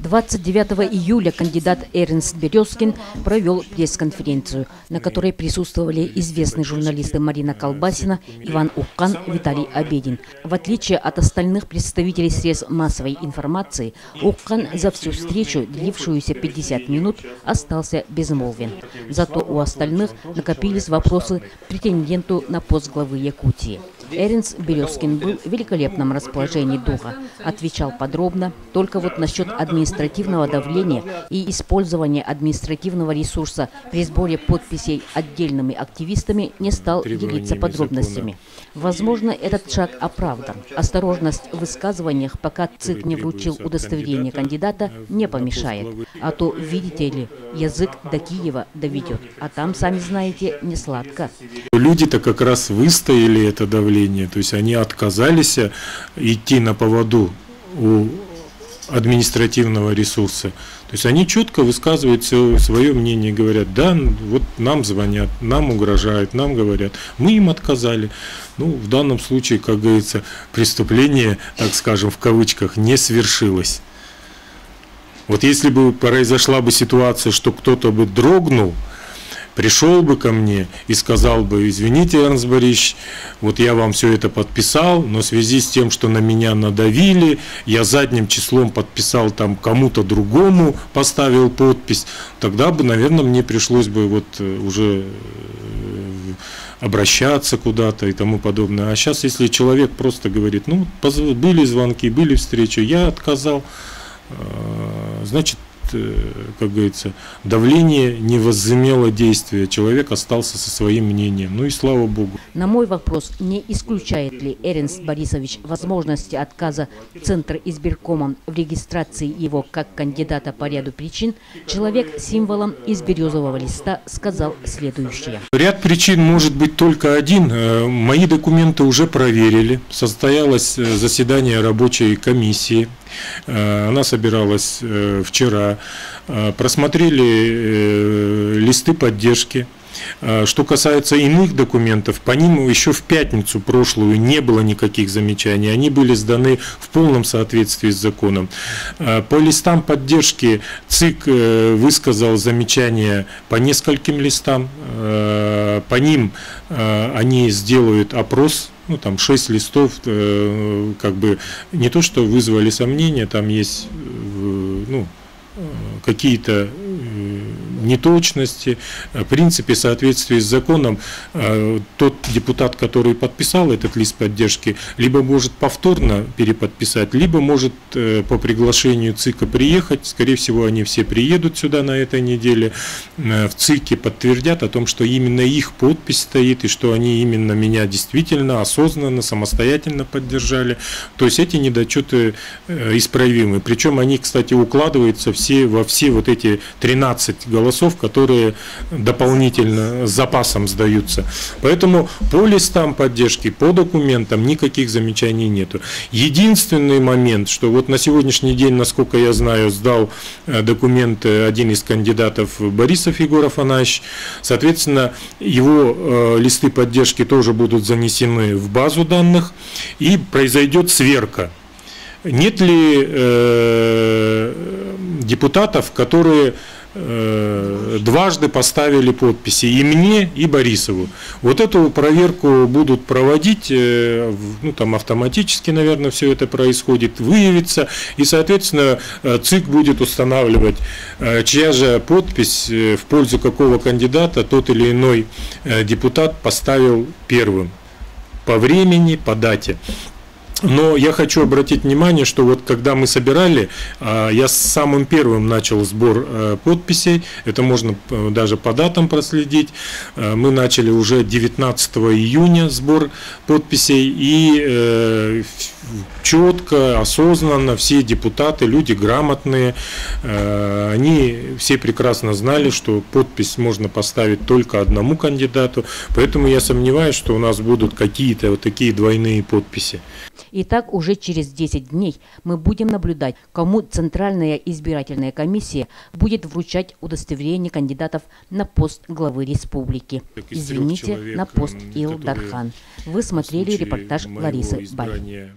29 июля кандидат Эрнст Березкин провел пресс-конференцию, на которой присутствовали известные журналисты Марина Колбасина, Иван Уккан, Виталий Обедин. В отличие от остальных представителей средств массовой информации, Уккан за всю встречу, длившуюся 50 минут, остался безмолвен. Зато у остальных накопились вопросы к претенденту на пост главы Якутии. Эрнст Березкин был в великолепном расположении духа, отвечал подробно, только вот насчет административного давления и использования административного ресурса при сборе подписей отдельными активистами не стал делиться подробностями. Возможно, этот шаг оправдан. Осторожность в высказываниях, пока ЦИК не вручил удостоверение кандидата, не помешает. А то, видите ли, язык до Киева доведет, а там, сами знаете, не сладко. Люди-то как раз выстояли это давление, то есть они отказались идти на поводу у административного ресурса. То есть они четко высказывают свое мнение, говорят, да, вот нам звонят, нам угрожают, нам говорят. Мы им отказали. Ну, в данном случае, как говорится, преступление, так скажем, в кавычках, не свершилось. Вот если бы произошла бы ситуация, что кто-то бы дрогнул, пришел бы ко мне и сказал бы: извините, Эрнст Борисович, вот я вам все это подписал, но в связи с тем, что на меня надавили, я задним числом подписал там кому-то другому, поставил подпись, тогда бы, наверное, мне пришлось бы вот уже обращаться куда-то и тому подобное. А сейчас, если человек просто говорит, ну, были звонки, были встречи, я отказал, значит, как говорится, давление не возымело действия, человек остался со своим мнением, ну и слава богу. На мой вопрос, не исключает ли Эрнст Борисович возможности отказа Центра избиркома в регистрации его как кандидата по ряду причин, человек с символом из березового листа сказал следующее. Ряд причин может быть только один. Мои документы уже проверили, состоялось заседание рабочей комиссии. Она собиралась вчера, просмотрели листы поддержки. Что касается иных документов, по ним еще в пятницу прошлую не было никаких замечаний, они были сданы в полном соответствии с законом. По листам поддержки ЦИК высказал замечания по нескольким листам, по ним они сделают опрос. Ну, там 6 листов, как бы не то, что вызвали сомнения, там есть, ну, какие-то неточности. В принципе, в соответствии с законом, тот депутат, который подписал этот лист поддержки, либо может повторно переподписать, либо может по приглашению ЦИКа приехать. Скорее всего, они все приедут сюда на этой неделе. В ЦИКе подтвердят о том, что именно их подпись стоит, и что они именно меня действительно, осознанно, самостоятельно поддержали. То есть эти недочеты исправимы. Причем они, кстати, укладываются во все вот эти 13 голосов, которые дополнительно с запасом сдаются. Поэтому по листам поддержки, по документам никаких замечаний нету. Единственный момент, что вот на сегодняшний день, насколько я знаю, сдал документы один из кандидатов, Борисов Егор Афанасьевич. Соответственно, его листы поддержки тоже будут занесены в базу данных, и произойдет сверка. Нет ли депутатов, которые дважды поставили подписи, и мне, и Борисову. Вот эту проверку будут проводить, ну, там автоматически, наверное, все это происходит, выявится, и, соответственно, ЦИК будет устанавливать, чья же подпись в пользу какого кандидата тот или иной депутат поставил первым по времени, по дате. Но я хочу обратить внимание, что вот когда мы собирали, я самым первым начал сбор подписей, это можно даже по датам проследить. Мы начали уже 19 июня сбор подписей, и четко, осознанно все депутаты, люди грамотные, они все прекрасно знали, что подпись можно поставить только одному кандидату, поэтому я сомневаюсь, что у нас будут какие-то вот такие двойные подписи. Итак, уже через 10 дней мы будем наблюдать, кому Центральная избирательная комиссия будет вручать удостоверение кандидатов на пост главы республики. Извините, на пост Илдархан. Вы смотрели репортаж Ларисы Бай.